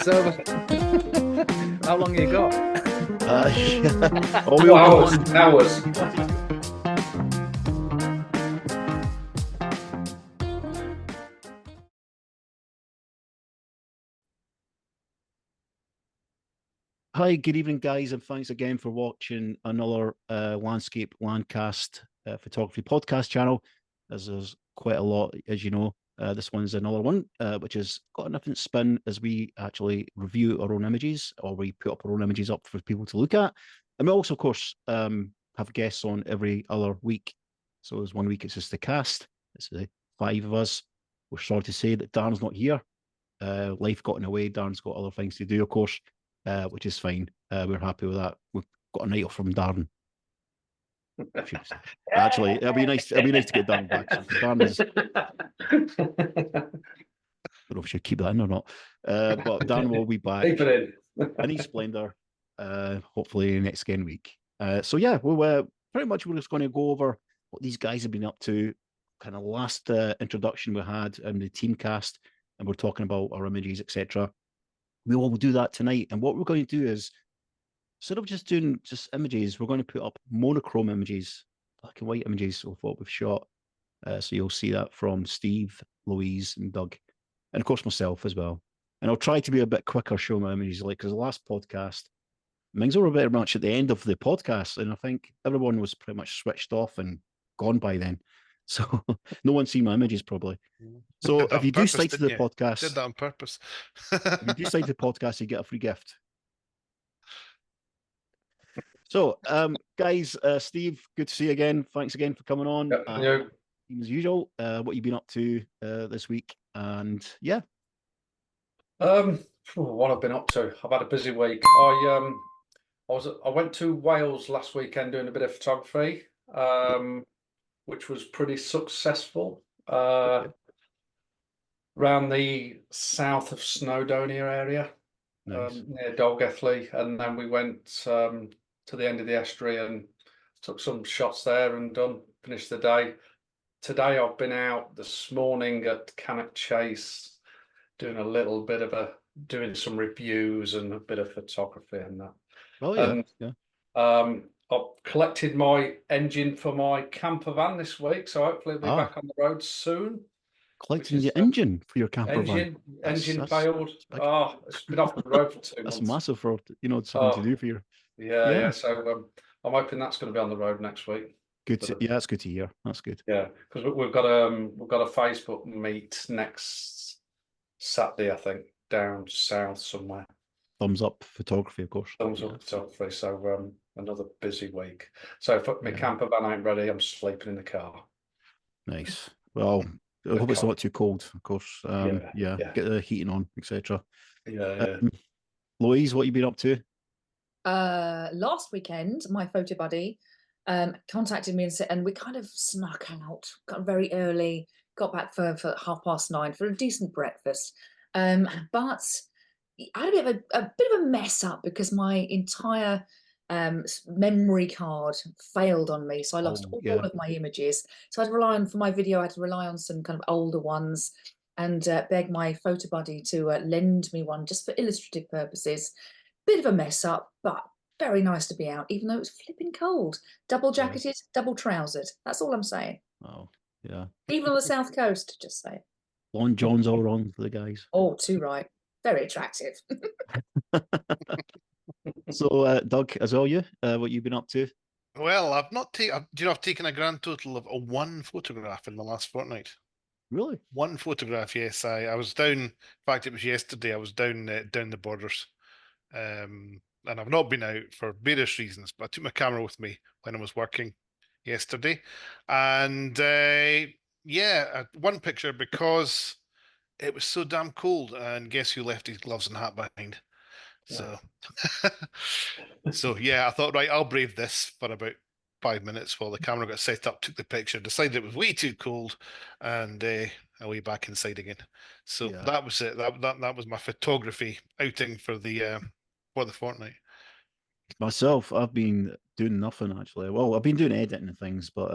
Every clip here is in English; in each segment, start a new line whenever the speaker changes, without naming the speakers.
So, how long you got?
Oh, we all
Hours.
Hi, good evening, guys, and thanks again for watching another Landscape Landcast photography podcast channel. As there's quite a lot, as you know. This one's another one, which has got a different spin as we actually review our own images, or we put up our own images up for people to look at. And we also, of course, have guests on every other week. So there's 1 week it's just the cast. It's the 5 of us. We're sorry to say that Darren's not here. Life got in the way. Darren's got other things to do, of course. Which is fine. We're happy with that. We've got a night off from Darren. Actually, it'll be nice. It'll be nice to get Darren back. Darren is. I don't know if we should keep that in or not. But Darren will be back
Keep it
in his splendour. Hopefully next again week. So yeah, we're pretty much we're just going to go over what these guys have been up to. Kind of last introduction we had in the team cast, and we're talking about our images, etc. We will do that tonight. And what we're going to do is, instead of just doing just images, we're going to put up monochrome images, black and white images of what we've shot. So you'll see that from Steve, Louise, and Doug, and of course myself as well. And I'll try to be a bit quicker showing my images, like because the last podcast, things were very much at the end of the podcast, and I think everyone was pretty much switched off and gone by then. So no one's seen my images probably. So if you do stay to the podcast,
did that on purpose.
if you do stay to the podcast, you get a free gift. So, guys, Steve, good to see you again. Thanks again for coming on.
Yep.
As usual, what you've been up to this week, and yeah.
What I've been up to. I've had a busy week. I went to Wales last weekend doing a bit of photography, which was pretty successful. Around the south of Snowdonia area,
Nice.
near Dolgethley, and then we went to the end of the estuary and took some shots there and finished the day. Today I've been out this morning at Cannock Chase doing a little bit of doing some reviews and a bit of photography and that.
Oh yeah,
And,
yeah.
I've collected my engine for my camper van this week, so hopefully it'll be back on the road soon.
Collecting your engine for your camper van.
Engine failed. It's been off the road for 2 months.
That's massive for something to do for your.
Yeah. So I'm hoping that's going to be on the road next week.
Good. That's good to hear. That's good.
Yeah, because we've got a Facebook meet next Saturday, I think, down south somewhere.
Thumbs up photography, of course.
Thumbs up photography. So another busy week. So if my camper van ain't ready, I'm sleeping in the car.
Nice. Well, I hope it's not too cold, of course. Yeah. Get the heating on, etc.
Yeah.
Louise, what you been up to?
Last weekend, my photo buddy contacted me and we kind of snuck out, got very early, got back for 9:30 for a decent breakfast. But I had a bit of a mess up because my entire memory card failed on me, so I lost all of my images. So I had to rely on, for my video, I had to rely on some kind of older ones and beg my photo buddy to lend me one just for illustrative purposes. Bit of a mess up, but very nice to be out, even though it was flipping cold. Double jacketed, double trousered. That's all I'm saying.
Oh, yeah.
Even on the south coast, just say.
Long John's all wrong for the guys.
Oh, too right. Very attractive.
So, Doug, as well, what you've been up to?
Well, I've not taken. Do you know I've taken a grand total of one photograph in the last fortnight.
Really?
One photograph, yes. I was down. In fact, it was yesterday. I was down the borders, and I've not been out for various reasons. But I took my camera with me when I was working yesterday, and one picture because it was so damn cold. And guess who left his gloves and hat behind? So, I thought, right, I'll brave this for about 5 minutes while the camera got set up, took the picture, decided it was way too cold, and away back inside again. So that was it. That was my photography outing for the fortnight.
Myself, I've been doing nothing actually. Well, I've been doing editing and things, but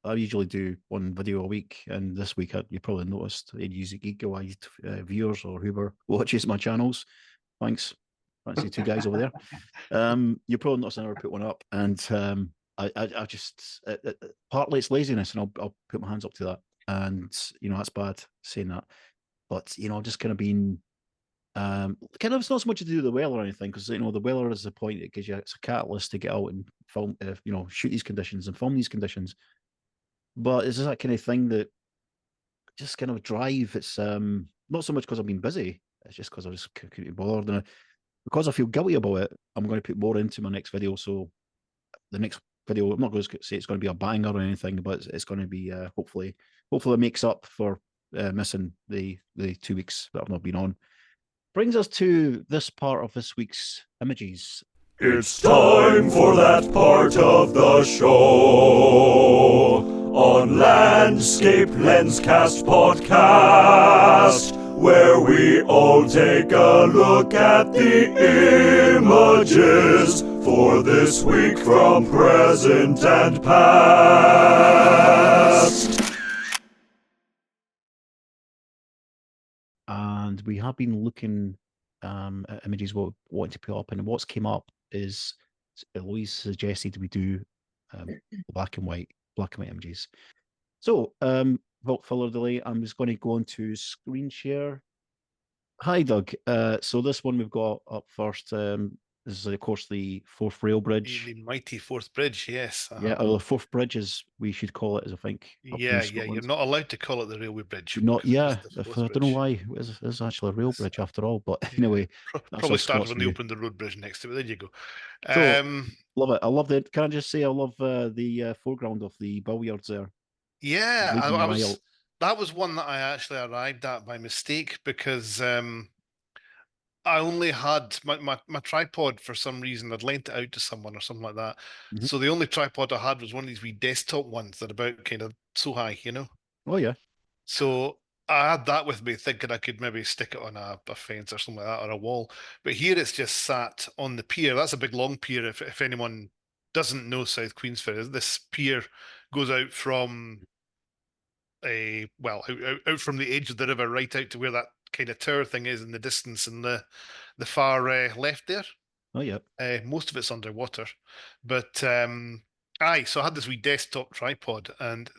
I usually do one video a week. And this week, you probably noticed, Eddie's Geek-wide viewers or whoever watches my channels. Thanks. Fancy two guys over there. You probably not never put one up, and I just partly it's laziness, and I'll put my hands up to that. And that's bad saying that, but just kind of being kind of it's not so much to do with the weather or anything, because the weather is the point. It gives you it's a catalyst to get out and film, shoot these conditions and film these conditions. But it's just that kind of thing that just kind of drive. It's not so much because I've been busy. It's just because I just couldn't be bothered, and because I feel guilty about it, I'm going to put more into my next video. So the next video, I'm not going to say it's going to be a banger or anything, but it's going to be hopefully it makes up for missing the 2 weeks that I've not been on. Brings us to this part of this week's images.
It's time for that part of the show on Landscape Lenscast Podcast, where we all take a look at the images for this week from present and past.
And we have been looking at images we want to put up, and what's came up is Louise suggested we do black and white images. So without further delay, I'm just going to go into screen share. Hi Doug. So this one we've got up first. This is of course the fourth rail bridge.
The mighty fourth bridge, yes.
Yeah, or the fourth bridge as we should call it, as I think.
Yeah. You're not allowed to call it the railway bridge.
Not, yeah.
The
I
fourth
don't know
bridge.
why it's actually a rail bridge after all. But anyway,
probably started
Scots
when they
do.
opened the road bridge next to it. There you go.
So, love it. I love it. Can I just say I love the foreground of the billiards there.
Yeah,
Leading the
I
aisle.
was. That was one that I actually arrived at by mistake because I only had my tripod for some reason. I'd lent it out to someone or something like that.
Mhm.
So the only tripod I had was one of these wee desktop ones that are about kind of so high,
Oh yeah.
So I had that with me, thinking I could maybe stick it on a fence or something like that, or a wall. But here it's just sat on the pier. That's a big long pier. If anyone doesn't know South Queensferry, this pier goes out from out from the edge of the river right out to where that kind of tower thing is in the distance in the far left there.
Oh yeah.
Most of it's underwater, but so I had this wee desktop tripod and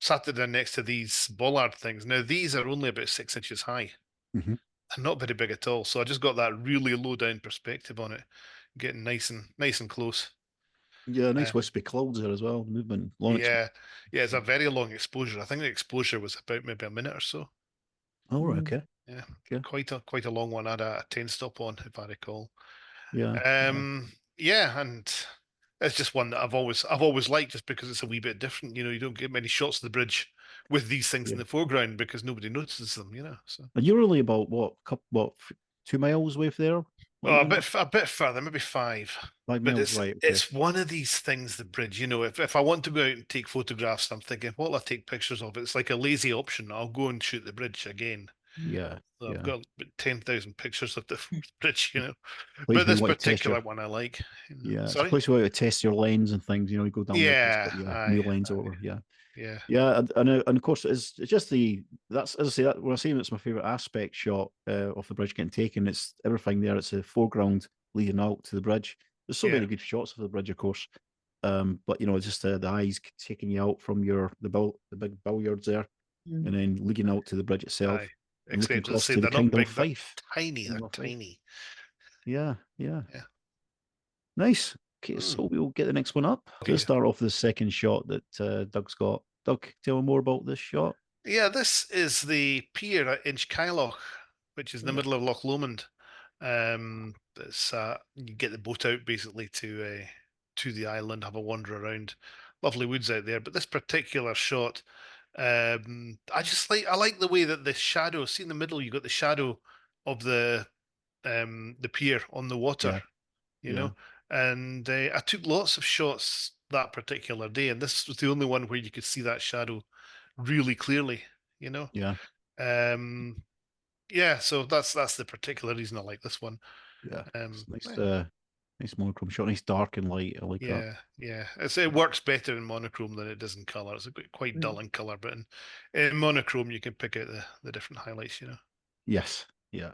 sat it down next to these bollard things. Now these are only about 6 inches high,
Mhm.
and not very big at all. So I just got that really low down perspective on it, getting nice and close.
Yeah, nice wispy clouds there as well. Movement.
Yeah, it's a very long exposure. I think the exposure was about maybe a minute or so.
Oh right, okay.
Yeah,
Okay.
quite a long one. I had a 10 stop on, if I recall.
Yeah.
Yeah, and it's just one that I've always liked, just because it's a wee bit different. You don't get many shots of the bridge with these things in the foreground because nobody notices them. So.
And you're only about 2 miles away from there?
Oh, a bit further, maybe 5.
5
But
miles, right? Okay.
it's one of these things, the bridge. If I want to go out and take photographs, I'm thinking, what'll I take pictures of? It's like a lazy option. I'll go and shoot the bridge again.
Yeah.
So I've got 10,000 pictures of the fourth bridge,
Place
But this
you want to test
particular one I like.
Yeah, it's a
Sorry?
place where you test your lens and things. You go down
Yeah,
there, new lens over. Yeah.
Yeah.
Yeah, and of course it's just that's, as I say, that when I say it's my favorite aspect shot of the bridge getting taken. It's everything there. It's the foreground leading out to the bridge. There's so many good shots of the bridge, of course. But just the eyes taking you out from the big billiards there, and then leading out to the bridge itself.
Aye.
And looking
Except
across
they're
to the
not
Kingdom
big,
of
they're
Fife.
tiny. They're
Kingdom of Fife.
tiny.
Yeah. Nice. Okay, so we'll get the next one up.
Okay.
Let's start off with the second shot that Doug's got. Doug, tell me more about this shot.
Yeah, this is the pier at Inchkyloch, which is in the middle of Loch Lomond. It's you get the boat out basically to the island, have a wander around. Lovely woods out there. But this particular shot, I like the way that the shadow. See in the middle, you got the shadow of the pier on the water. And I took lots of shots that particular day, and this was the only one where you could see that shadow really clearly.
Yeah.
So that's the particular reason I like this one.
Yeah. Nice monochrome shot. Nice dark and light. I like that.
Yeah. It works better in monochrome than it does in color. It's quite dull in color, but in monochrome you can pick out the different highlights.
Yes. Yeah.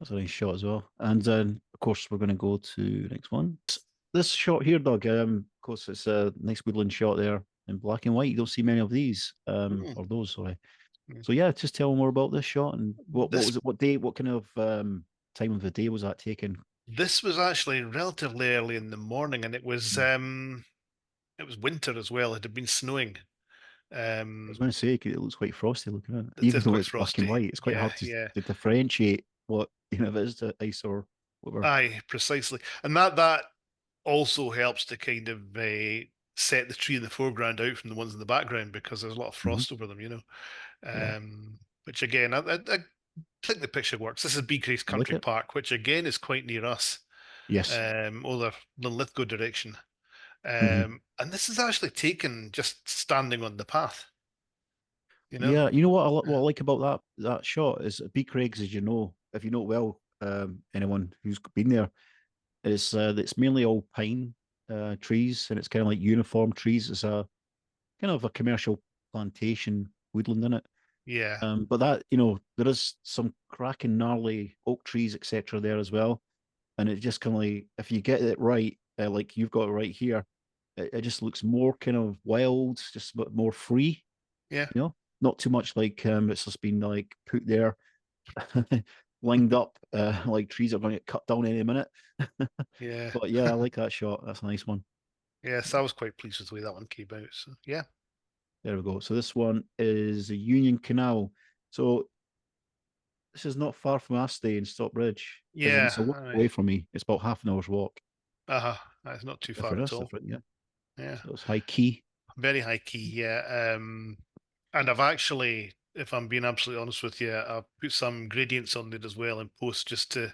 That's a nice shot as well. And then, of course, we're going to go to next one. This shot here, Doug. Of course, it's a nice woodland shot there in black and white. You don't see many of these, or those. Sorry.
Mm.
So yeah, just tell more about this shot and what
This-
was it? What day? What kind of time of the day was that taken?
This was actually relatively early in the morning, and it was winter as well. It had been snowing.
I was going to say it looks quite frosty looking at it,
It
even
is
though
quite
it's black
frosty.
and white. It's quite
Yeah,
hard to,
yeah.
to differentiate what if it is to ice or whatever.
Aye, precisely. And that also helps to kind of set the tree in the foreground out from the ones in the background, because there's a lot of frost over them,
Yeah.
Which again, I think the picture works. This is Beecraest
I like
Country
it.
Park, which again is quite near us.
Yes.
Over the Lithgow direction.
Mhm.
And this is actually taken just standing on the path.
Yeah, you know what I like about that shot is Beak Craigs, as you know, if you know it well, anyone who's been there, it's mainly all pine trees, and it's kind of like uniform trees. It's a kind of a commercial plantation woodland in it.
Yeah.
But that there is some cracking gnarly oak trees, etc. there as well, and it just kind of like if you get it right, like you've got it right here, it just looks more kind of wild, just a bit more free.
Yeah.
Not too much like it's just been like put there, lined up, like trees are going to get cut down any minute.
Yeah.
But yeah, I like that shot. That's a nice one.
Yes, I was quite pleased with the way that one came out. So yeah.
There we go. So this one is the Union Canal. So this is not far from our stay in Stockbridge. As in,
Yeah.
it's a walk away from me. It's about half an hour's walk.
That's not too far at all.
Different, yeah.
Yeah.
So it's high key.
Very high key, yeah. And I've actually, if I'm being absolutely honest with you, I've put some gradients on it as well in post, just to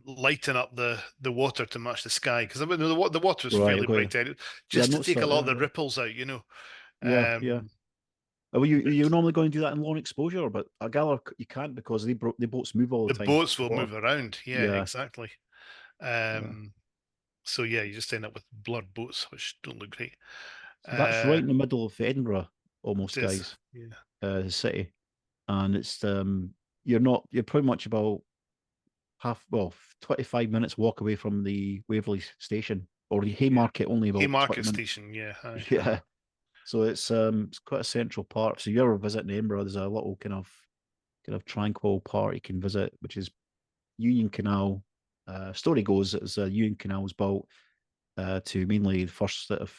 lighten up the water to match the sky, because I mean the water is
Right,
fairly
okay.
bright out, just to
noticed
take a
that,
lot of
yeah,
the
yeah.
ripples out,
Yeah, yeah.
Um,
Well, you normally go and do that in long exposure, but I gather you can't because the boats move all the
The
time.
boats will
Water.
move around, yeah,
Yeah.
exactly. So yeah, you just end up with blurred boats, which don't look great.
So that's right in the middle of Edinburgh, almost,
It is,
guys.
yeah.
The city, and it's you're pretty much about 25 minutes walk away from the Waverley station, or the Haymarket only about 20
Haymarket
minutes.
Station, yeah. Aye.
Yeah. So it's quite a central part. So if you ever visit Edinburgh, there's a little kind of tranquil part you can visit, which is Union Canal. Story goes that the Union Canal was built to mainly the first sort of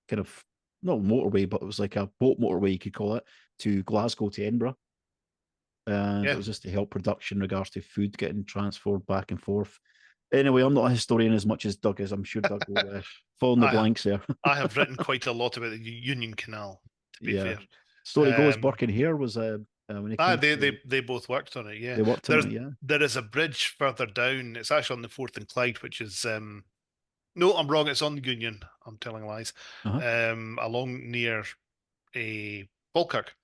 kind of not motorway, but it was like a boat motorway you could call it, to Glasgow to Edinburgh. And
Yeah.
it was just to help production in regards to food getting transferred back and forth. Anyway, I'm not a historian as much as Doug is. I'm sure Doug will fill in the blanks there.
I have written quite a lot about the Union Canal, to be fair.
Story goes, Burke and Hare was when he came
they both worked on it, yeah.
they worked on it, yeah.
There is a bridge further down. It's actually on the Forth and Clyde, which is no, I'm wrong, it's on the Union. I'm telling lies. Along near a Falkirk.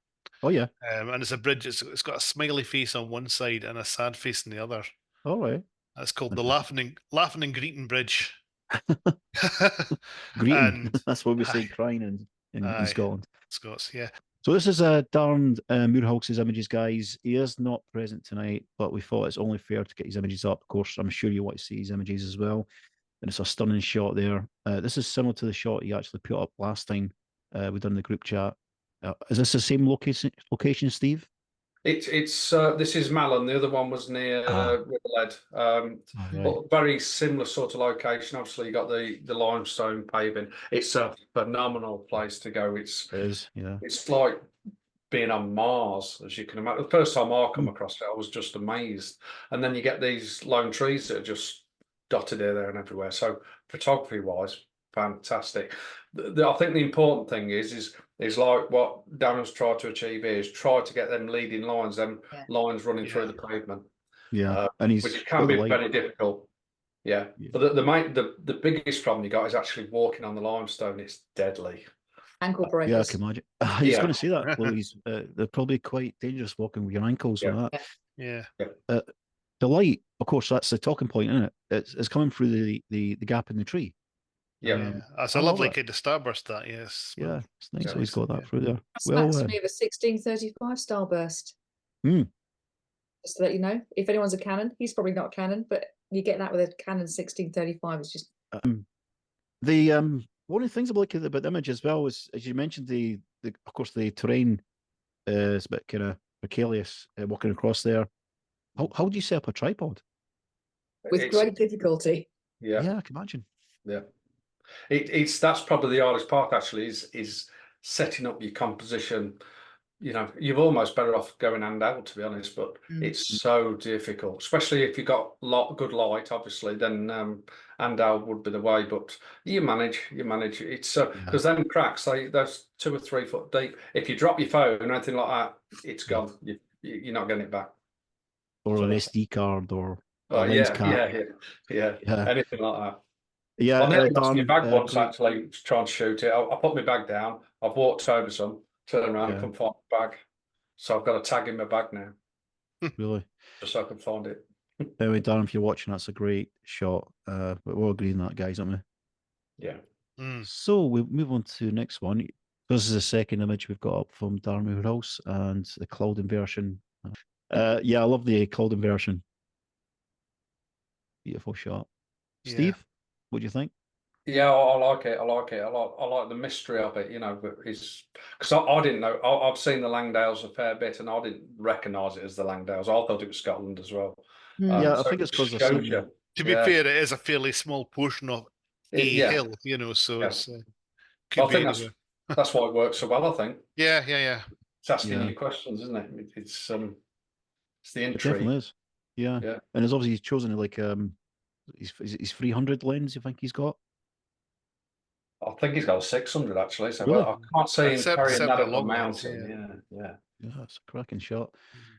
Oh yeah.
And it's a bridge, it's got a smiley face on one side and a sad face on the other.
All right.
It's called the Laughing and Greeting Bridge.
Greeting.
And
That's what we say crying in Scotland.
Scots, yeah.
So this is Darren Moorhouse's images, guys. He is not present tonight, but we thought it's only fair to get his images up. Of course, I'm sure you want to see his images as well. And it's a stunning shot there. This is similar to the shot he actually put up last time we done the group chat. Is this the same location, Steve?
It's this is Malin. The other one was near Riverlead.
Right.
But very similar sort of location. Obviously, you got the limestone paving. It's a phenomenal place to go.
It is, yeah.
It's like being on Mars, as you can imagine. The first time I come across it, I was just amazed. And then you get these lone trees that are just dotted here, there, and everywhere. So photography-wise, fantastic. I think the important thing is like what Darren's tried to achieve here is try to get them leading lines, them lines running through the pavement.
Yeah, and
which can be very difficult. Yeah, but the biggest problem you got is actually walking on the limestone. It's deadly.
Ankle breakers.
Yeah, I can imagine. I was going to say that, Louise. They're probably quite dangerous walking with your ankles with that.
Yeah.
The light, of course, that's the talking point, isn't it? It's coming through the gap in the tree.
Yeah,
that's a lovely kind of starburst. That yes.
Yeah, it's nice. He's got that through there.
That smacks me of a 1635 starburst. Just to let you know, if anyone's a Canon, he's probably not a Canon, but you get that with a Canon 1635. It's just
The one of the things I like about the image as well is, as you mentioned, the of course the terrain is a bit kind of precarious walking across there. How do you set up a tripod?
with
It's-
great difficulty.
Yeah,
I can imagine.
yeah. That's probably the hardest part actually is setting up your composition. You know, you're almost better off going handheld, to be honest, but it's so difficult, especially if you've got good light, obviously, then handheld would be the way, but you manage. It's because them cracks, those 2 or 3 foot deep. If you drop your phone or anything like that, it's gone. You're not getting it back.
Or
So
an
that's-
SD card or a
Oh,
lens
yeah,
cap.
yeah, anything like that.
Yeah,
I nearly lost my
Darren,
bag once
great.
actually trying to shoot it. I put my bag down. I've walked over some, turned around,
Yeah.
and couldn't find my bag. So I've got a tag in my bag now,
Really.
just so I can find it.
Anyway, Darren, if you're watching, that's a great shot. But we're all agreeing that, guys, aren't we?
Yeah.
So we move on to the next one. This is the second image we've got up from Darren Moorhouse and the cloud inversion. Yeah, I love the cloud inversion. Beautiful shot.
Yeah.
Steve, what do you think?
Yeah, I like it. I like the mystery of it. You know, but it's because I didn't know. I've seen the Langdales a fair bit, and I didn't recognise it as the Langdales. I thought it was Scotland as well.
Yeah, I
so
think it's
it
'cause I've
shows
seen
you.
To be
Yeah.
fair, it is a fairly small portion of a
Yeah.
hill, you know, so
Yeah.
it's
I
could be
think
anywhere.
that's why it works so well. I think
Yeah.
it's asking
Yeah.
you questions, isn't it? It's the
It
intrigue.
definitely is. Yeah.
Yeah.
And it's obviously he's chosen like he's 300 lens, you think he's got?
I think he's got a 600 actually. So
Really?
I can't see him
Except-
carrying
except
that
the
up the
long lens,
mountain. Yeah.
Yeah, it's a cracking shot.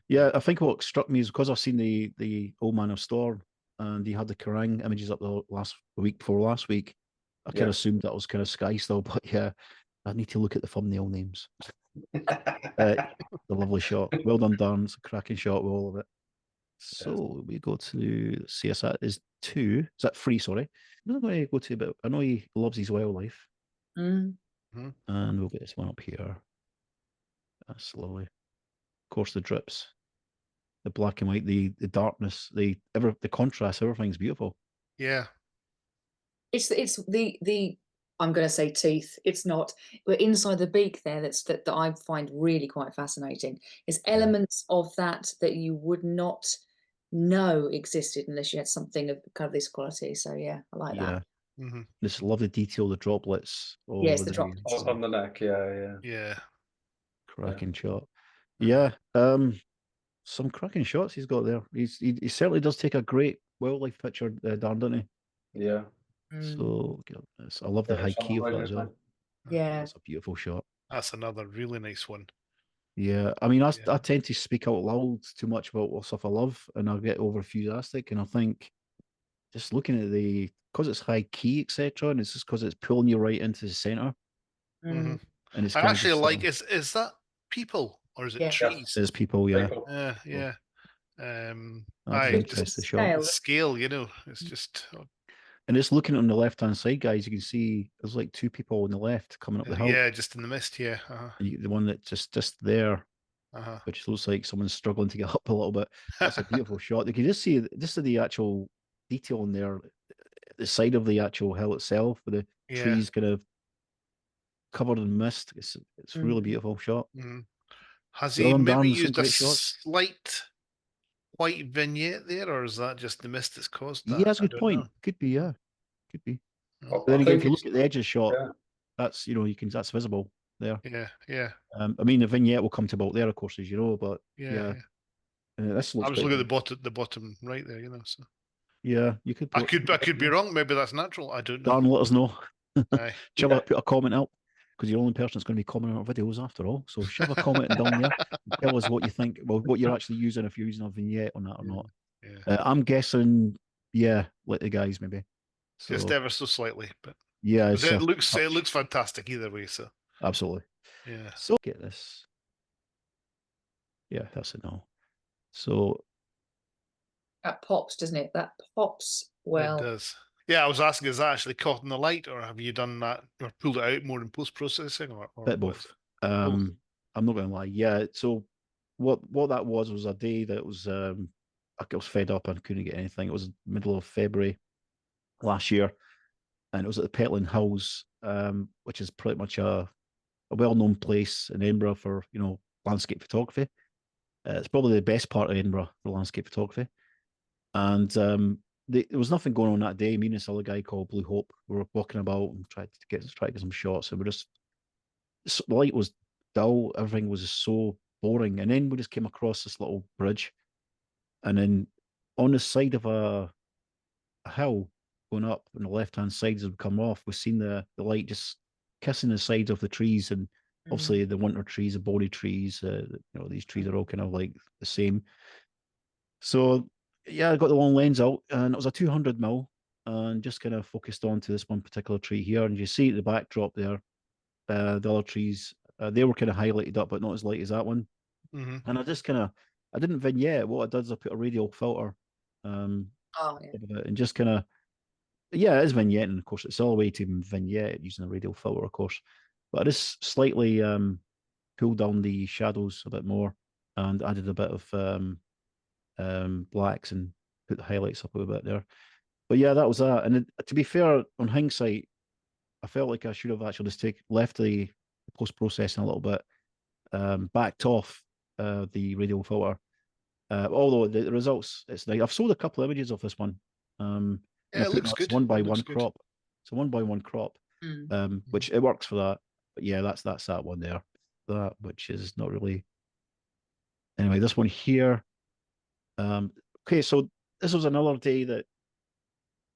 Yeah, I think what struck me is because I've seen the Old Man of Storm and he had the Kerrang images up the week before last week. I kind
Yeah.
of assumed that was kind of Sky still, but yeah, I need to look at the thumbnail names. The lovely shot. Well done, Darren. It's a cracking shot with all of it. So we go to CS. That is 2. Is that 3? Sorry. I'm not going to go to, but I know he loves his wildlife.
Mm.
And we'll get this one up here. That's lovely. Of course, the drips, the black and white, the darkness, the contrast, everything's beautiful.
Yeah.
It's the I'm going to say teeth. It's not, but inside the beak there, that I find really quite fascinating. Is elements of that you would not know existed unless you had something of kind of this quality. So yeah, I like that.
This lovely detail, the droplets.
Yes, the droplets
on the neck. Yeah.
Cracking shot. Yeah. Some cracking shots he's got there. He certainly does take a great wildlife picture, Darren, doesn't he?
Yeah.
So I love the high key of that as well.
Yeah,
That's a beautiful shot.
That's another really nice one.
Yeah, I mean, I tend to speak out loud too much about what stuff I love, and I'll get over enthusiastic. And I think just looking at because it's high key, etc., and it's just because it's pulling you right into the center. And it's
I actually
just,
like is that people or is it trees?
There's people, yeah.
Yeah.
That's interesting shot.
The scale, you know, it's just.
And it's looking on the left-hand side, guys. You can see there's like 2 people on the left coming up the hill.
Yeah, just in the mist. Yeah.
The one that just there, which looks like someone's struggling to get up a little bit. That's a beautiful shot. You can just see the actual detail in there, the side of the actual hill itself, with the trees kind of covered in mist. It's really beautiful shot.
Has he maybe used a
shots.
slight white vignette there, or is that just the mist that's caused that?
Yeah, that's a good point. Could be, yeah. Could be.
Well,
But then again, if you look at the edge of the shot, that's that's visible there.
Yeah.
I mean, the vignette will come to about there, of course, as you know, but this looks.
I was looking at the bottom right there, you know. So
yeah, you could.
I could be wrong. Maybe that's natural. I don't know.
Dan, let us know.
Aye.
Shove put a comment up, because you're the only person that's going to be commenting on our videos after all. So shove a comment down there. Tell us what you think. Well, what you're actually using, if you're using a vignette on that or not. I'm guessing, like the guys maybe. So,
just ever so slightly, but it looks fantastic either way. So
absolutely,
yeah.
So get this. Yeah, that's it now. So
that pops, doesn't it? That pops well.
It does. Yeah, I was asking, is that actually caught in the light, or have you done that or pulled it out more in post processing, or
bit both. I'm not going to lie. Yeah, so what that was a day that was I was fed up and couldn't get anything. It was middle of February last year, and it was at the Petland Hills, which is pretty much a well-known place in Edinburgh for landscape photography. It's probably the best part of Edinburgh for landscape photography, and there was nothing going on that day. Me and this other guy called Blue Hope, we were walking about and try to get some shots, and the light was dull. Everything was just so boring, and then we just came across this little bridge, and then on the side of a hill going up on the left hand side as we come off, we've seen the light just kissing the sides of the trees, and obviously the winter trees, the body trees, these trees are all kind of like the same. So yeah, I got the long lens out, and it was a 200mm, and just kind of focused onto this one particular tree here, and you see the backdrop there, the other trees, they were kind of highlighted up, but not as light as that one. And I didn't vignette. What I did is I put a radial filter over it, and just kind of, yeah, it is vignetting, of course. It's all the way to vignette using a radial filter, of course. But I just slightly pulled down the shadows a bit more and added a bit of blacks and put the highlights up a bit there. But yeah, that was that. And to be fair, on hindsight, I felt like I should have actually just left the post-processing a little bit, backed off the radial filter. Although the results, it's nice. I've sold a couple of images of this one.
Yeah, it looks good.
One by
It looks
one
good.
crop. It's a 1x1 crop, which it works for that. But yeah, that's that one there. That, which is not really. Anyway, this one here. Okay, so this was another day that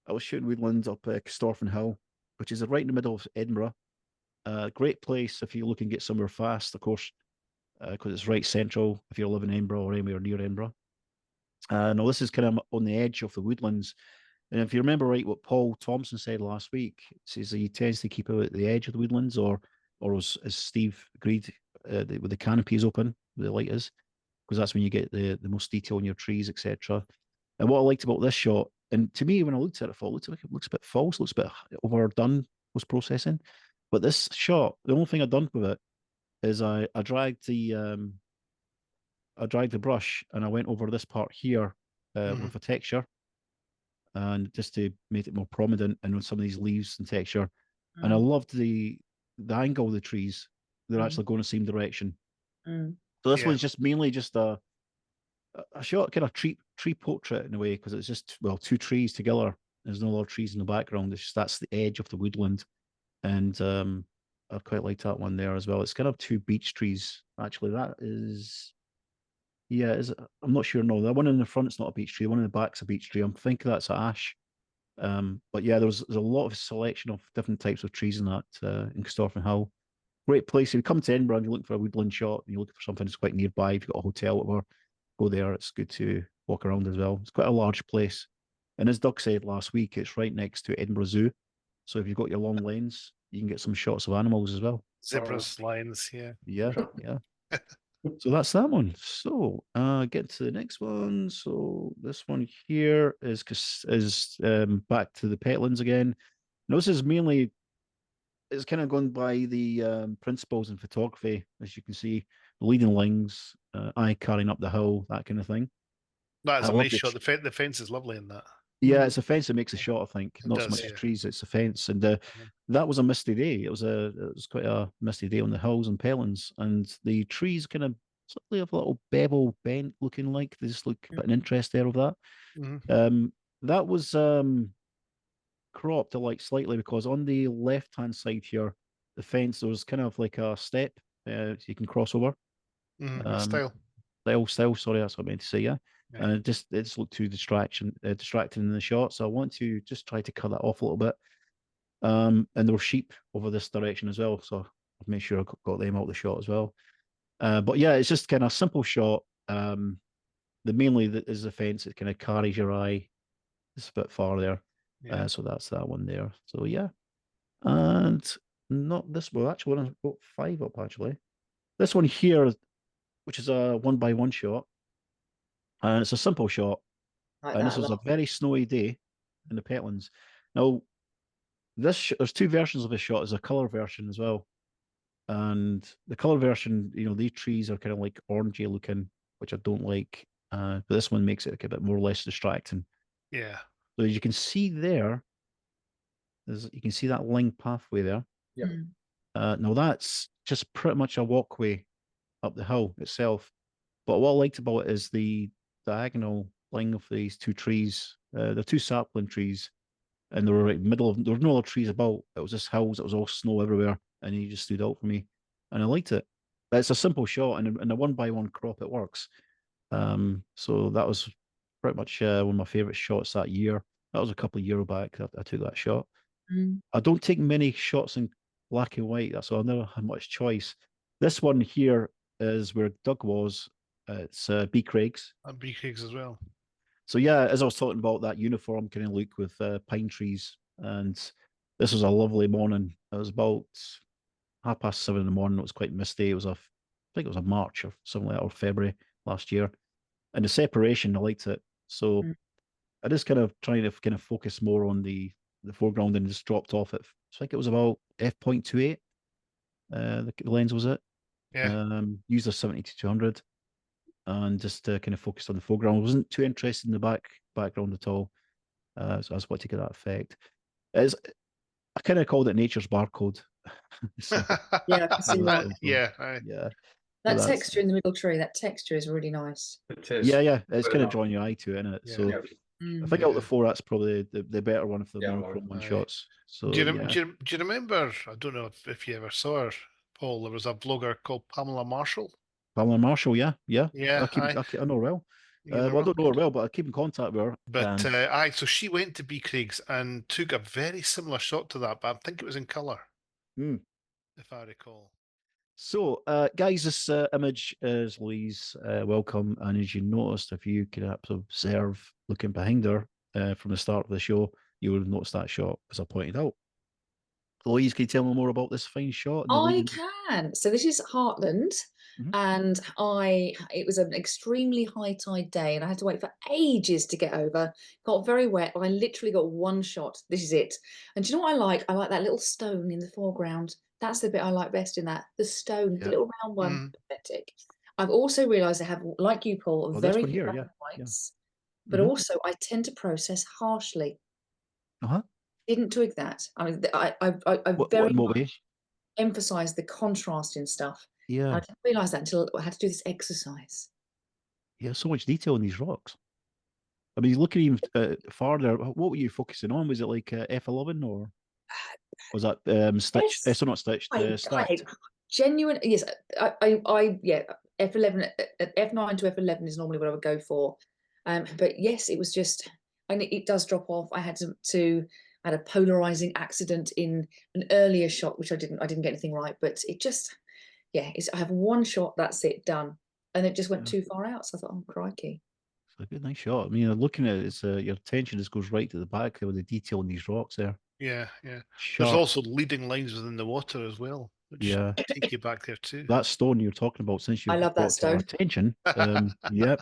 I was shooting woodlands up Castorphin Hill, which is right in the middle of Edinburgh. Great place if you're looking to get somewhere fast, of course, because it's right central if you're living in Edinburgh or anywhere near Edinburgh. Now, this is kind of on the edge of the woodlands. And if you remember right, what Paul Thompson said last week, says that he tends to keep out at the edge of the woodlands, or as Steve agreed, with the canopies open, where the light is, because that's when you get the most detail in your trees, etc. And what I liked about this shot, and to me, when I looked at it, I thought it looks a bit false, looks a bit overdone post processing. But this shot, the only thing I've done with it is I dragged the brush and I went over this part here with a texture, and just to make it more prominent and on some of these leaves and texture. And I loved the angle of the trees. They're actually going the same direction. So this one's just mainly just a shot, kind of tree portrait in a way, because it's just, well, two trees together. There's no other trees in the background. It's just that's the edge of the woodland. And I quite liked that one there as well. It's kind of two beech trees. Actually, that is, yeah, I'm not sure. No, that one in the front's not a beech tree. The one in the back's a beech tree. I'm thinking that's an ash. But yeah, there's a lot of selection of different types of trees in that in Castorphin Hill. Great place. If you come to Edinburgh and you look for a woodland shot and you're looking for something that's quite nearby, if you've got a hotel, whatever, go there. It's good to walk around as well. It's quite a large place. And as Doug said last week, it's right next to Edinburgh Zoo. So if you've got your long lens, you can get some shots of animals as well.
Zebras, lions, yeah.
Yeah. So that's that one. So get to the next one. So this one here is back to the Petlands again. Now this is mainly, it's kind of gone by the principles in photography, as you can see, leading lines, eye carrying up the hill, that kind of thing.
That's a nice shot. The fence is lovely in that.
Yeah, it's a fence that makes a shot, I think.
It
Not
does,
so much
yeah.
the trees, it's the fence. And that was a misty day. It was quite a misty day on the hills and Petlands. And the trees kind of slightly have a little bevel bent looking like. They just look a bit of interest there of that. That was cropped like slightly because on the left-hand side here, the fence, there was kind of like a step you can cross over. Style, sorry, that's what I meant to say, yeah. And it just looked too distracting in the shot. So I want to just try to cut that off a little bit. And there were sheep over this direction as well. So I've made sure I got them out of the shot as well. But yeah, it's just kind of a simple shot. Mainly is the fence. It kind of carries your eye. It's a bit far there. So that's that one there. So yeah. And not this one. Actually, I've got 5 up actually. This one here, which is a 1x1 shot. And it's a simple shot. And this was a very snowy day in the Petlands. Now, there's 2 versions of this shot. There's a colour version as well. And the color version, these trees are kind of like orangey looking, which I don't like. But this one makes it like a bit more or less distracting.
Yeah.
So as you can see there, you can see that line pathway there.
Yep.
Now that's just pretty much a walkway up the hill itself. But what I liked about it is the diagonal line of these two trees. They're two sapling trees, and they were right middle of. There were no other trees about. It was just hills. It was all snow everywhere, and he just stood out for me, and I liked it. It's a simple shot, and in a 1x1 crop, it works. So that was pretty much one of my favorite shots that year. That was a couple of years back. I took that shot. I don't take many shots in black and white. That's why I never had much choice. This one here is where Doug was. It's B. Craig's.
And B. Craig's as well.
So yeah, as I was talking about that uniform kind of look with pine trees, and this was a lovely morning. It was about 7:30 in the morning. It was quite misty. I think it was a March or something like that, or February last year. And the separation, I liked it. So I just kind of trying to kind of focus more on the foreground and just dropped off at, I think it was about f.28. The lens was it.
Yeah.
Used a 70-200 and just kind of focused on the foreground. I wasn't too interested in the background at all. So I just wanted to get that effect. I kind of called it nature's barcode. So,
Yeah, I can see that.
Yeah.
yeah.
That
that's-
texture in the middle tree, that texture is really nice.
It is.
Yeah. It's
Very
kind of
nice.
drawing your eye to it, isn't it?
Yeah.
So
Yeah.
I think out of the four, that's probably the better one for the
Yeah,
monochrome one
aye.
shots. So
Do you,
yeah.
do you remember? I don't know if you ever saw her, Paul. There was a blogger called Pamela Marshall.
Pamela Marshall, yeah.
Yeah,
I know her well.
You know
Well, I
her?
don't know her well, but I keep in contact with her.
But
and
so she went to B. Craig's and took a very similar shot to that, but I think it was in colour,
Hmm.
if I recall.
So, guys, this image is Louise Welcome, and as you noticed, if you could observe looking behind her from the start of the show, you would have noticed that shot, as I pointed out. Louise, can you tell me more about this fine shot?
I can. So this is Heartland, and it was an extremely high tide day, and I had to wait for ages to get over. Got very wet, but I literally got one shot. This is it. And do you know what I like? I like that little stone in the foreground. That's the bit I like best in that. The stone, the little round one, pathetic. I've also realised I have, like you, Paul,
this
very
one here,
good
yeah.
whites, but also I tend to process harshly. Didn't twig that. I mean, I very much emphasize the contrast in stuff.
Yeah.
And I didn't realise that until I had to do this exercise.
Yeah, so much detail in these rocks. I mean, looking even farther, what were you focusing on? Was it like F11 or was that stitched?
Yes.
So not stitched, stacked.
Genuine, yes. Yeah, F11, F9 to F11 is normally what I would go for. But yes, it was just, and it does drop off. I had I had a polarizing accident in an earlier shot, which I didn't get anything right, but it just, yeah, I have one shot, that's it, done. And it just went too far out. So I thought, oh, crikey.
It's a good, nice shot. I mean, looking at it, it's your attention just goes right to the back there with the detail in these rocks there.
Yeah.
Sharp.
There's also leading lines within the water as well, which take you back there too.
That stone you're talking about, since you've
I love that
brought to our
stone.
attention. Yep.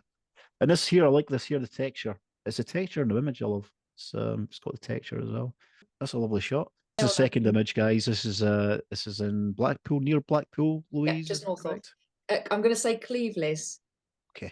And this here, I like this here, the texture. It's the texture in the image I love. It's got the texture as well. That's a lovely shot. This is the second image, guys. This is in Blackpool, near Blackpool, Louise.
Yeah, just north of. I'm going to say Cleveland.
Okay.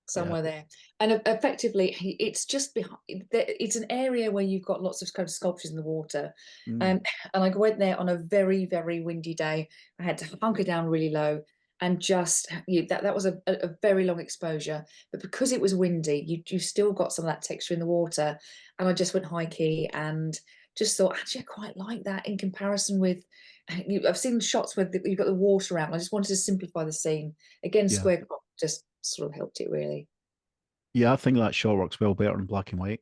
Somewhere there, and effectively, it's just behind. It's an area where you've got lots of kind of sculptures in the water, and I went there on a very, very windy day. I had to hunker down really low, and just that was a very long exposure. But because it was windy, you still got some of that texture in the water, and I just went high key and just thought, actually, I quite like that in comparison with. I've seen shots where you've got the water around. I just wanted to simplify the scene. Again, square crop just sort of helped it really.
Yeah, I think that shot works well better in black and white.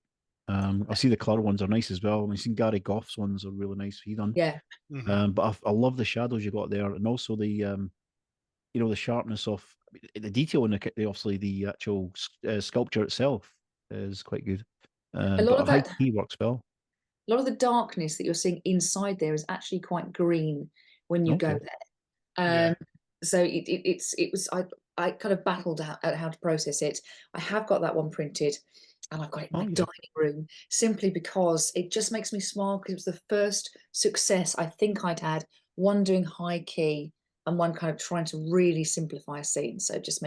I see the colour ones are nice as well. I've seen Gary Goff's ones are really nice. He done.
Yeah.
But I love the shadows you got there, and also the the sharpness of the detail in obviously the actual sculpture itself is quite good.
A lot of that
he works well.
A lot of the darkness that you're seeing inside there is actually quite green when you go there. So it was I kind of battled at how to process it. I have got that one printed, and I've got it in my dining room simply because it just makes me smile, because it was the first success I think I'd had one doing high key, and one kind of trying to really simplify a scene. So it just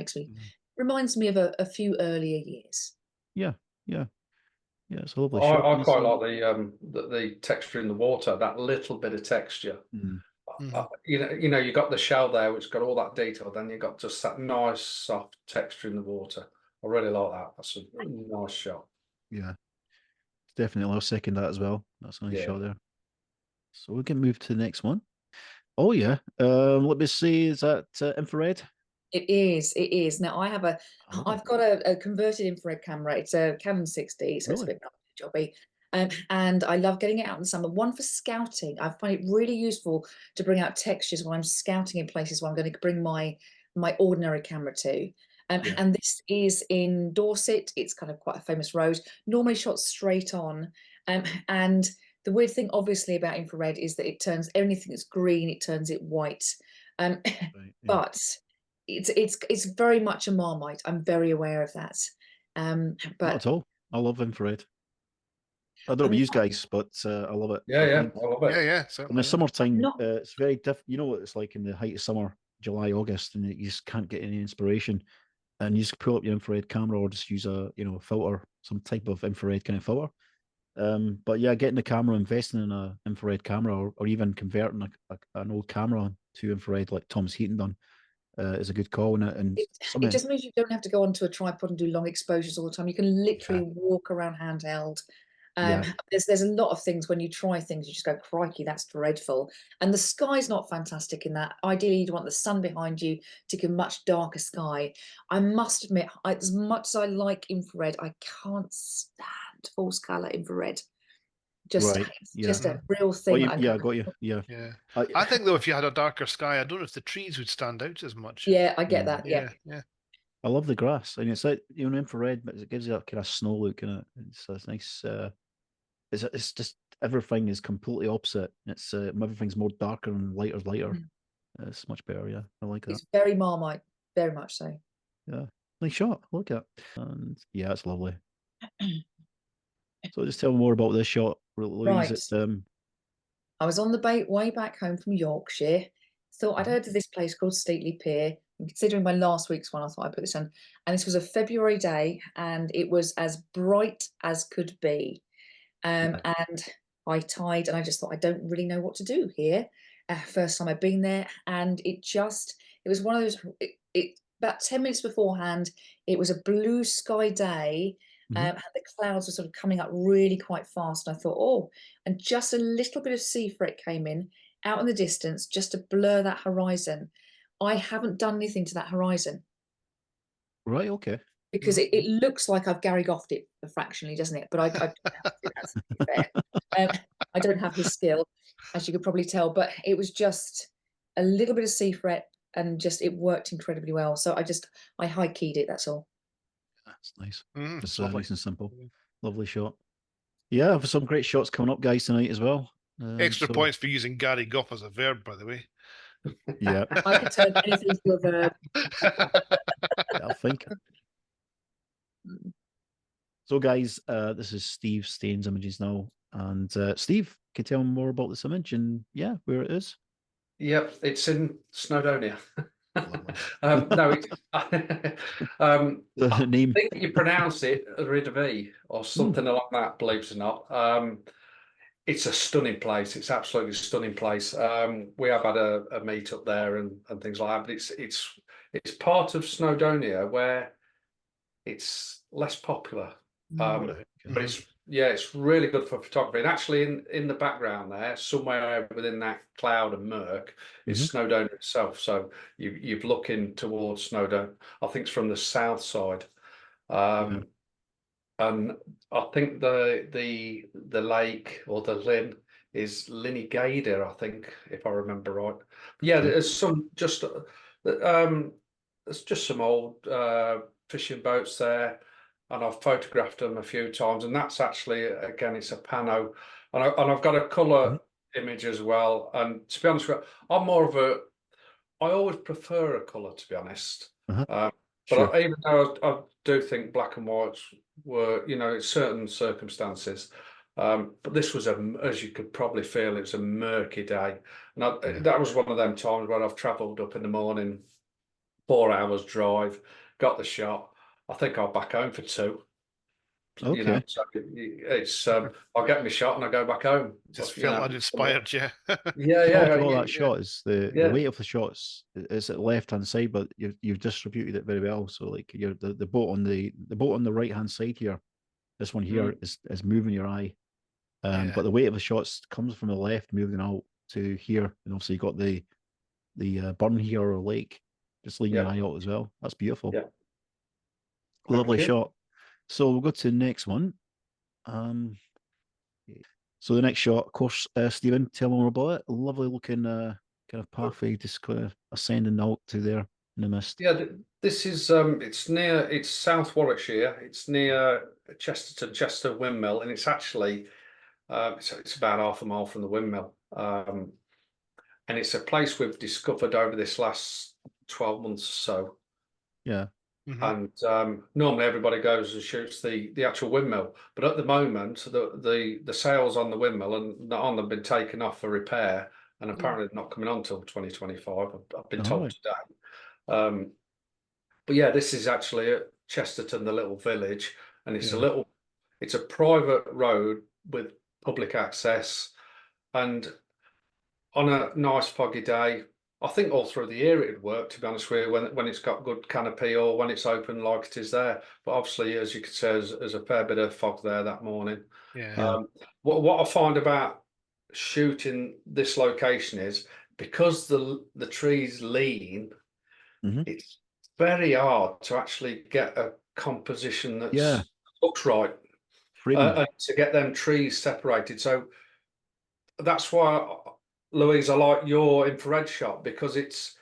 reminds me of a few earlier years.
Yeah, it's a lovely
I,
shot.
I quite like the texture in the water, that little bit of texture. You know, you got the shell there, which got all that detail. Then you got just that nice soft texture in the water. I really like that. That's a nice shot.
Yeah, definitely. I'll second that as well. That's a nice
Yeah.
shot there. So we can move to the next one. Oh yeah. Let me see. Is that infrared?
It is. Now I've got a converted infrared camera. It's a Canon 60, so it's a
Really?
bit jobby. And I love getting it out in the summer. One for scouting. I find it really useful to bring out textures when I'm scouting in places where I'm going to bring my ordinary camera to. And this is in Dorset. It's kind of quite a famous road. Normally shot straight on. And the weird thing, obviously, about infrared is that it turns anything that's green, it turns it white.
Right,
But it's very much a Marmite. I'm very aware of that.
Not
But
at all. I love infrared. I don't know about you guys, but I love it.
Yeah,
I
yeah,
think
I love it.
Yeah,
in
certainly.
the summertime,
Not-
it's very different. You know what it's like in the height of summer, July, August, and you just can't get any inspiration. And you just pull up your infrared camera or just use a filter, some type of infrared kind of filter. But yeah, getting the camera, investing in an infrared camera, or even converting an old camera to infrared, like Thomas Heaton done, is a good call in it. And
it just means you don't have to go onto a tripod and do long exposures all the time. You can literally walk around handheld. There's a lot of things when you try things, you just go, crikey, that's dreadful. And the sky's not fantastic in that. Ideally, you'd want the sun behind you to give a much darker sky. I must admit, as much as I like infrared, I can't stand false color infrared. Just a real thing.
I got you. Yeah.
I think though, if you had a darker sky, I don't know if the trees would stand out as much.
Yeah, I get that. Yeah.
I love the grass. I mean, it's like infrared, but it gives you that kind of snow look in it. It's nice. It's just everything is completely opposite. It's everything's more darker and lighter. It's much better. Yeah, I like that.
It's very Marmite, very much so.
Yeah, nice shot. Look at, and yeah, it's lovely. So just tell me more about this shot, Louise.
Right. I was on the way back home from Yorkshire. Thought I'd heard of this place called Steatley Pier. And considering my last week's one, I thought I'd put this on. And this was a February day, and it was as bright as could be. And I tied, and I just thought, I don't really know what to do here. First time I'd been there, and it was one of those. About 10 minutes beforehand, it was a blue sky day. And the clouds were sort of coming up really quite fast. And I thought, oh, and just a little bit of sea fret came in out in the distance just to blur that horizon. I haven't done anything to that horizon.
Right, okay.
Because it looks like I've Gary Goffed it fractionally, doesn't it? But I don't have to, that's fair. I don't have his skill, as you could probably tell. But it was just a little bit of sea fret, and just it worked incredibly well. So I high keyed it. That's all.
That's nice.
It's
lovely. Nice and simple. Lovely shot. Yeah, for some great shots coming up, guys, tonight as well.
Extra points for using Gary Goff as a verb, by the way.
Yeah.
I could turn anything into a verb.
I think. So, guys, this is Steve Staines Images now. And Steve, can you tell me more about this image and where it is?
Yep, it's in Snowdonia. No,
The name.
I think you pronounce it Ridvi or something like that, believe it or not. It's a stunning place. It's absolutely a stunning place. We have had a meet up there and things like that, but it's part of Snowdonia where it's less popular. But it's really good for photography. And actually in the background there, somewhere within that cloud and murk, is Snowdonia itself. So you're looking towards Snowdonia. I think it's from the south side. And I think the lake or the Lynn is Linnigada, I think, if I remember right. Yeah, there's just some old fishing boats there, and I've photographed them a few times. And that's actually, again, it's a pano, and I've got a colour image as well. And to be honest with you, I always prefer a colour, to be honest. But even though I do think black and whites were, in certain circumstances, But this was as you could probably feel, it was a murky day, and that was one of them times where I've travelled up in the morning, 4 hours drive, got the shot. I think I'll back home for 2. You know,
Okay.
so it's I'll get my shot and I go back home.
Just
You
felt
know,
uninspired, yeah.
Yeah,
How
yeah,
for all
yeah,
that shot is the
yeah.
weight of the shots is at left hand side, but you've distributed it very well. So like you're the boat on the boat on the right hand side here, this one here is moving your eye.
Yeah.
But the weight of the shots comes from the left, moving out to here, and obviously you got the burn here or lake, just leading your eye out as well. That's beautiful.
Yeah.
Lovely
Thank you.
shot. So we'll go to the next one. So the next shot, of course, Stephen, tell me more about it. A lovely looking kind of pathway, just kind of ascending out to there in the mist.
Yeah, this is it's South Warwickshire. It's near Chesterton, Chester Windmill, and it's actually it's about half a mile from the windmill. And it's a place we've discovered over this last 12 months or so.
Yeah.
And normally everybody goes and shoots the actual windmill, but at the moment the sails on the windmill and not on have been taken off for repair, and apparently not coming on till 2025. I've been told today. But yeah, this is actually at Chesterton, the little village, and it's it's a private road with public access, and on a nice foggy day, I think all through the year it'd work, to be honest with you, when it's got good canopy or when it's open like it is there. But obviously, as you could say, there's a fair bit of fog there that morning.
Yeah.
What I find about shooting this location is because the trees lean, it's very hard to actually get a composition that looks right, and to get them trees separated. So that's why, Louise, I like your infrared shot, because it's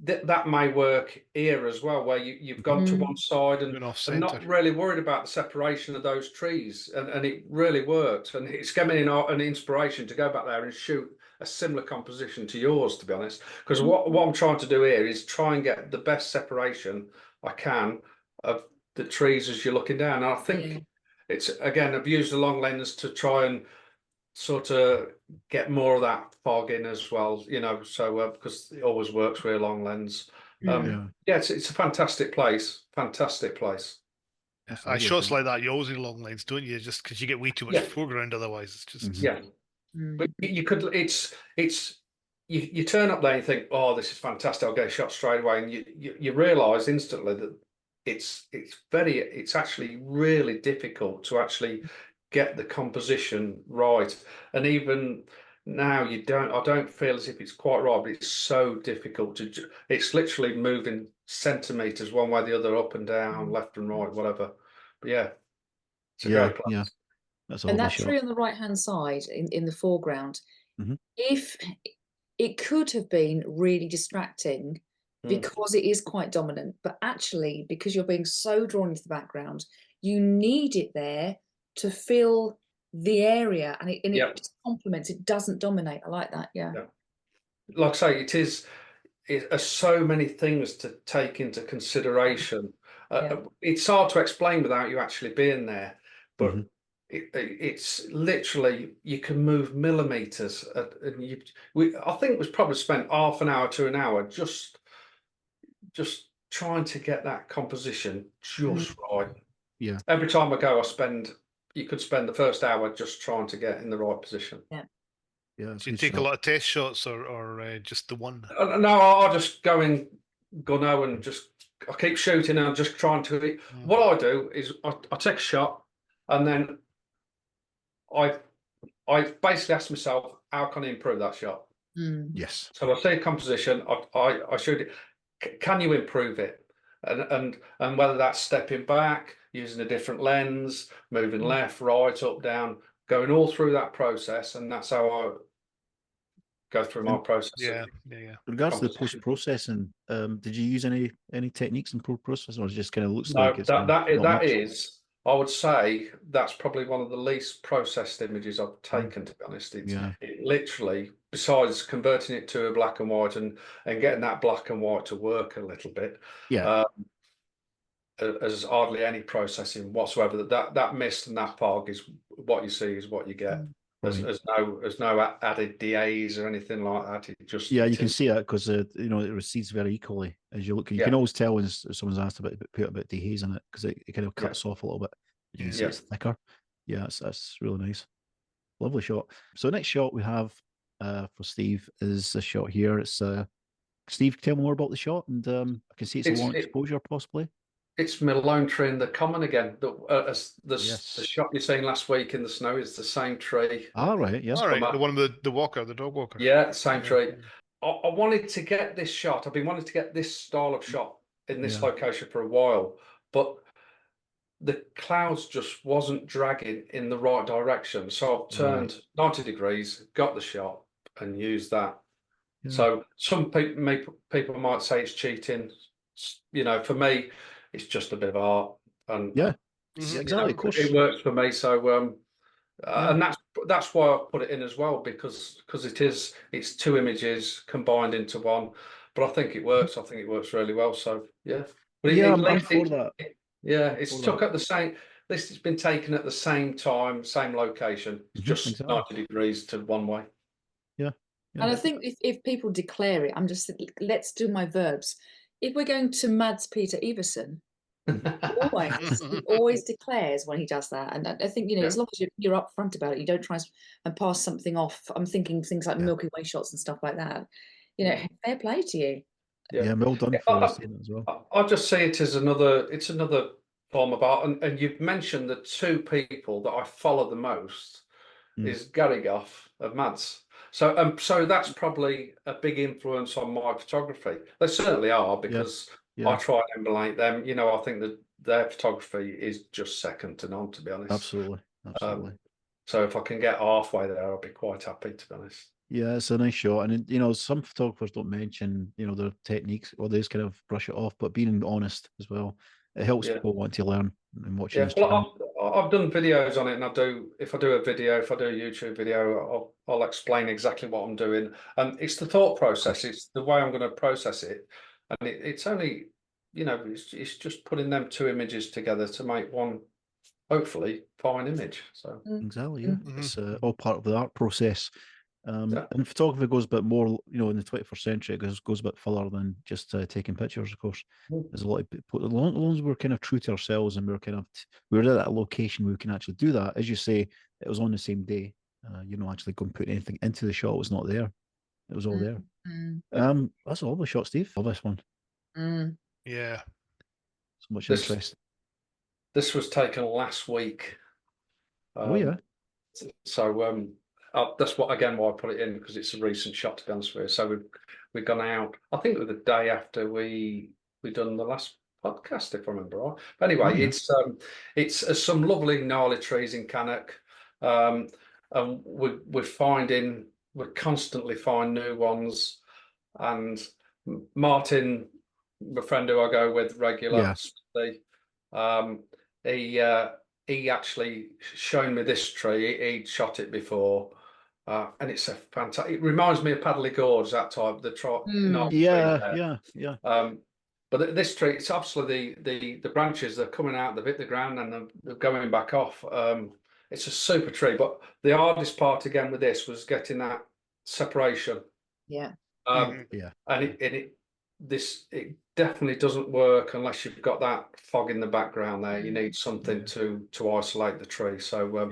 that may work here as well, where you've gone to one side and not really worried about the separation of those trees, and it really works, and it's given me an inspiration to go back there and shoot a similar composition to yours, to be honest, because what I'm trying to do here is try and get the best separation I can of the trees as you're looking down. And I think it's, again, I've used a long lens to try and sort of get more of that fog in as well, you know, so because it always works with a long lens. It's a fantastic place.
I shots like that, you always need long lens, don't you? Just because you get way too much foreground otherwise. It's just
but you could, you turn up there and you think, oh, this is fantastic, I'll get a shot straight away, and you realize instantly that it's actually really difficult to actually get the composition right. And even now I don't feel as if it's quite right, but it's so difficult it's literally moving centimeters one way or the other, up and down, left and right, whatever. But it's a great place.
And that tree on the right hand side in the foreground, if it could have been really distracting because it is quite dominant, but actually because you're being so drawn into the background, you need it there to fill the area, and it just complements, it doesn't dominate. I like that.
Like I say, it are so many things to take into consideration. It's hard to explain without you actually being there, but it's literally, you can move millimeters, and I think we've probably spent half an hour to an hour just trying to get that composition just right. Every time I go, you could spend the first hour just trying to get in the right position.
Do you take a lot of test shots, or just the one?
No, I'll just go in gunno and I keep shooting, and I'm just trying to. What I do is I take a shot, and then I basically ask myself, how can I improve that shot?
Yes.
So I see a composition, I shoot it. Can you improve it? And whether that's stepping back, using a different lens, moving left, right, up, down, going all through that process, and that's how I go through my process.
In regards to the post-processing, did you use any techniques in post-processing, or it just kind of looks like it's
that is, I would say that's probably one of the least processed images I've taken, to be honest. It literally, besides converting it to a black and white and getting that black and white to work a little bit, as hardly any processing whatsoever. That mist and that fog is what you see, is what you get. There's no added DAs or anything like that. It just
you can see that because it recedes very equally as you look. You can always tell when someone's asked about put a bit of dehaze in it, because it kind of cuts off a little bit. You can see it's thicker. Yeah, that's really nice. Lovely shot. So the next shot we have for Steve is a shot here. It's Steve, tell me more about the shot, and I can see it's a long exposure possibly.
It's my lone tree in the common again. The shot you seen last week in the snow is the same tree.
Ah, right, yeah.
All right, the one with the walker, the dog walker.
Yeah, same tree. I wanted to get this shot. I've been wanting to get this style of shot in this location for a while, but the clouds just wasn't dragging in the right direction. So I've turned 90 degrees, got the shot, and used that. Yeah. So some people might say it's cheating. For me, it's just a bit of art, and
exactly. Of course,
it works for me. So, and that's why I put it in as well, because it's two images combined into one. But I think it works. I think it works really well. So yeah, but
I'm for that.
It's took at the same. It's been taken at the same time, same location. It's just 90 degrees to one way.
Yeah.
And I think if people declare it, I'm just thinking, let's do my verbs. If we're going to Mads Peter Iversen, he always declares when he does that. And I think, as long as you're upfront about it, you don't try and pass something off. I'm thinking things like Milky Way shots and stuff like that. Fair play to you.
Yeah, well done for us as well.
I just see it as another form of art. And you've mentioned the two people that I follow the most is Gary Goff of Mads. So that's probably a big influence on my photography. They certainly are, because I try and emulate them. I think that their photography is just second to none, to be honest.
Absolutely.
So if I can get halfway there, I'll be quite happy, to be honest.
Yeah, it's a nice shot. And, some photographers don't mention, their techniques, or they just kind of brush it off, but being honest as well, it helps people want to learn and watch.
I've done videos on it, and if I do a YouTube video, I'll explain exactly what I'm doing. And it's the thought process, it's the way I'm going to process it. And it's only, it's just putting them two images together to make one, hopefully, fine image. So
exactly, yeah. It's all part of the art process. And photography goes a bit more, in the 21st century, it goes a bit further than just taking pictures, of course. There's a lot of people, as long as we're kind of true to ourselves, and we're at that location where we can actually do that. As you say, it was on the same day. You're not actually going to put anything into the shot. It was not there. It was all there. That's a lovely shot, Steve. Love this one.
Yeah.
So much interest.
This was taken last week.
So
that's why I put it in, because it's a recent shot, to be honest with you. So we've gone out, I think it was the day after we done the last podcast, if I remember right. But anyway, it's some lovely gnarly trees in Cannock, and we're constantly find new ones. And Martin, my friend who I go with regularly, he actually shown me this tree. He'd shot it before. And it's a fantastic. It reminds me of Padley Gorge, that type. But this tree, it's absolutely the branches, they're coming out, they've hit the ground, and they're going back off. It's a super tree. But the hardest part again with this was getting that separation. And it definitely doesn't work unless you've got that fog in the background there. You need something to isolate the tree. So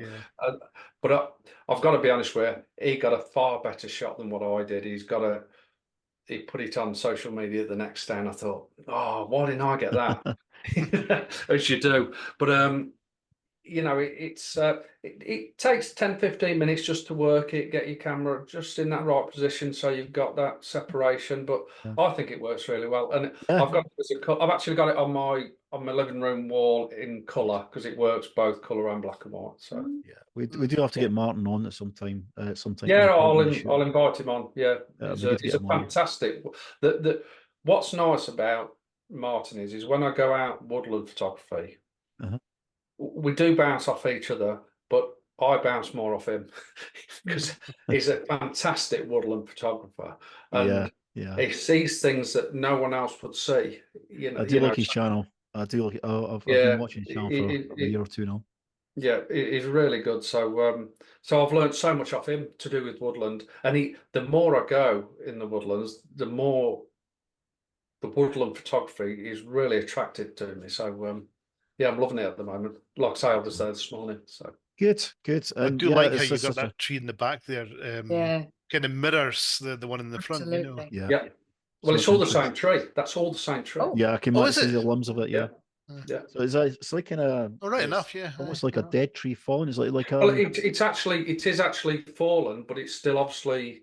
but I've got to be honest with you, he got a far better shot than what I did. He put it on social media the next day, and I thought, oh, why didn't I get that? As you do. But it takes 10-15 minutes just to work it, get your camera just in that right position, so you've got that separation. But I think it works really well, and I've actually got it on my living room wall in colour, because it works both colour and black and white. So
we do have to get Martin on at some time.
I'll invite him on. He's a fantastic. What's nice about Martin is when I go out woodland photography. We do bounce off each other, but I bounce more off him because he's a fantastic woodland photographer, and he sees things that no one else would see.
I do like his channel. I do like. I've
Yeah,
been watching the channel for a year or two now.
Yeah, he's really good. So I've learned so much off him to do with woodland, and the more I go in the woodlands, the more the woodland photography is really attracted to me. So yeah, I'm loving it at the moment. Like I say, I was there this morning. So
Good.
I
And
do
yeah,
like how
it's
you
just
got
such
that tree in the back there.
Yeah,
Kind of mirrors the one in the front. You know.
absolutely.
yeah.
yeah, well, it's
much
all the
interest.
same tree. That's all the same tree.
Oh.
Yeah, I can
Oh, is
see
it?
the limbs of it. Yeah.
Yeah.
So it's like kind of
All right enough. Yeah.
almost
aye.
like a dead tree falling. It's like
Well, it is actually fallen, but it's still obviously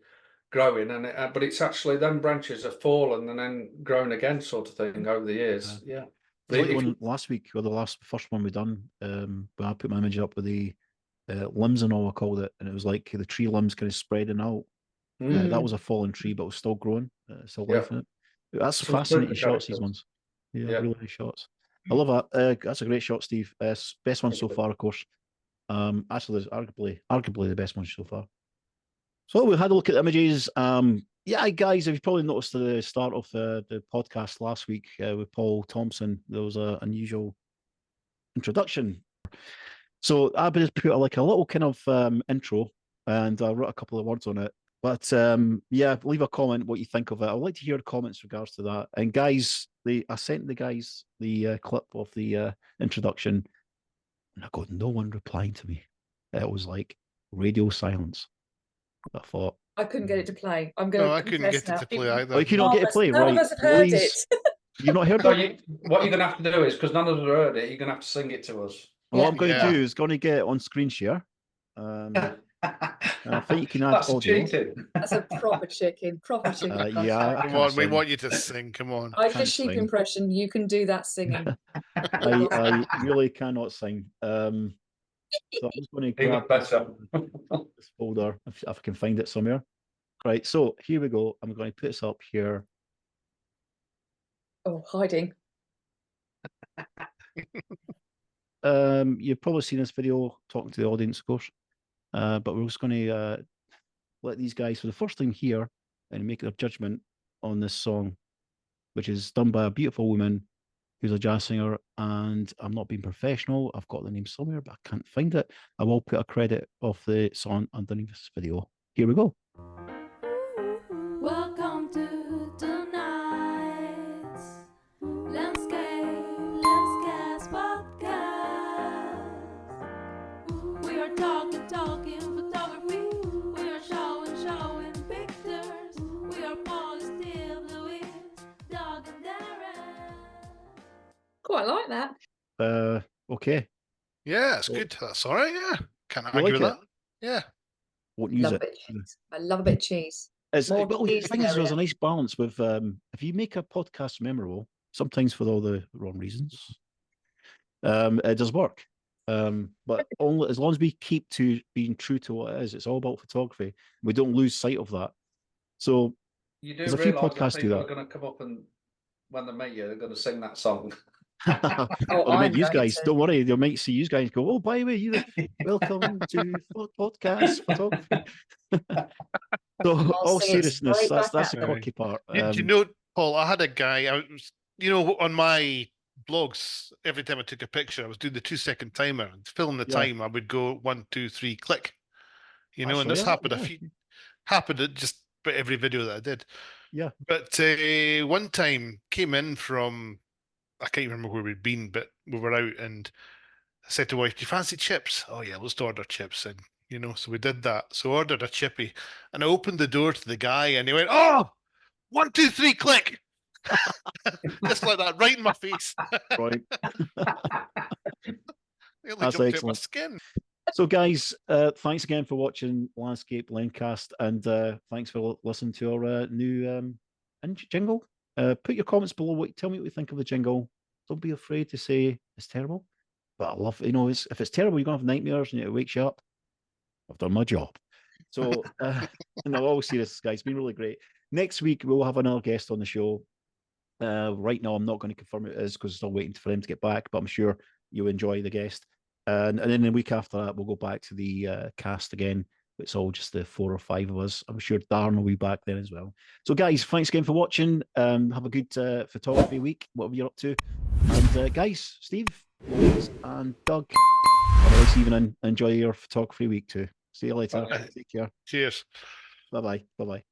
growing, and but it's actually them branches have fallen and then grown again, sort of thing over the years. Yeah.
It's like the
If
one
you-
last week, or the first one we done. When I put my image up with the limbs and all, I called it, and it was like the tree limbs kind of spreading out.
Mm.
That was a fallen tree, but it was still growing, still
Yeah.
life in it. That's
Some
fascinating
super
shots. These
characters.
ones, yeah,
Yeah.
really nice shots. I love that. That's a great shot, Steve. Best one so far, of course. Actually, there's arguably the best one so far. So we had a look at the images. Yeah, guys, if you probably noticed at the start of the podcast last week with Paul Thompson, there was an unusual introduction. So I just put like a little kind of intro, and I wrote a couple of words on it. But yeah, leave a comment what you think of it. I'd like to hear comments in regards to that. And guys, I sent the guys the clip of the introduction, and I got no one replying to me. It was like radio silence. I thought,
I couldn't get it to play. I'm going
No,
to
I couldn't get it to play either.
oh, you cannot get it to play,
None
right?
of us have heard
Louise,
it.
you've not heard
So
it?
what you're going to have to do is, because none of us have heard it, you're going to have to sing it to us.
Well, what
Yeah.
I'm going to
Yeah.
do is going to get it on screen share. I think you can add
That's
audio.
cheating.
That's a proper chicken. Proper chicken.
Yeah, I
Come
can't
on, we
sing.
want you to sing. Come on.
I did a
can't
sheep
sing.
impression. You can do that singing.
I really cannot sing. So I'm just going to
Even
grab
better.
this folder if I can find it somewhere. Right, so here we go. I'm going to put this up here.
Oh, hiding.
You've probably seen this video talking to the audience, of course. But we're just going to let these guys for the first time hear and make their judgment on this song, which is done by a beautiful woman who's a jazz singer. And I'm not being professional. I've got the name somewhere, but I can't find it. I will put a credit of the song underneath this video. Here we go.
Welcome to tonight's Landscape podcast. We are talking photography. We are showing pictures. We are Paul, Steve, Louise, Doug, and Darren.
Quite like that.
Okay.
Yeah, it's
Oh.
good. That's all right. Yeah, can't
You
argue
like
with
it?
that. Yeah.
Won't use
Love a
it.
bit of cheese. I love a bit of cheese.
It's,
More
well, the
cheese
thing
the
is, there's a
merrier.
nice balance with if you make a podcast memorable, sometimes for all the wrong reasons, it does work. But only as long as we keep to being true to what it is, it's all about photography. We don't lose sight of that. So
You do
There's a few
realise that
podcasts do
people
that.
are going to come up and when they meet you, they're going to sing that song.
Oh,
well, they might
I'm
use
going
guys.
to.
Don't worry, they might see you guys go, oh, by the way, you welcome to podcast photography. So all
sing it
seriousness,
straight
that's
back
the
at
them.
quirky part.
Do you know, Paul? I had a guy. I was, on my blogs. Every time I took a picture, I was doing the 2-second timer and to fill in the
Yeah.
time. I would go 1, 2, 3, click. And
Actually,
this
yeah,
happened
yeah.
happened at just about every video that I did.
Yeah.
But one time came in from, I can't remember where we'd been, but we were out and I said to wife, "Do you fancy chips?" "Oh yeah, let's order chips." And so we did that. So I ordered a chippy, and I opened the door to the guy, and he went, "Oh, 1, 2, 3, click!" Just like that, right in my face.
Right.
Nearly
That's
jumped out my
excellent.
skin.
So, guys, thanks again for watching Landscape Lenecast, and thanks for listening to our new jingle. Put your comments below. Tell me what you think of the jingle. Don't be afraid to say it's terrible. But I love, if it's terrible, you're going to have nightmares and it wakes you up. I've done my job. So, all seriousness, guys, it's been really great. Next week, we'll have another guest on the show. Right now, I'm not going to confirm it is because I'm still waiting for him to get back, but I'm sure you'll enjoy the guest. And then the week after that, we'll go back to the cast again. It's all just the 4 or 5 of us. I'm sure Darren will be back then as well. So, guys, thanks again for watching. Have a good photography week, whatever you're up to. And guys, Steve, Louise, and Doug, have a nice evening. Enjoy your photography week too. See you later.
Okay.
Take care.
Cheers.
Bye bye. Bye bye.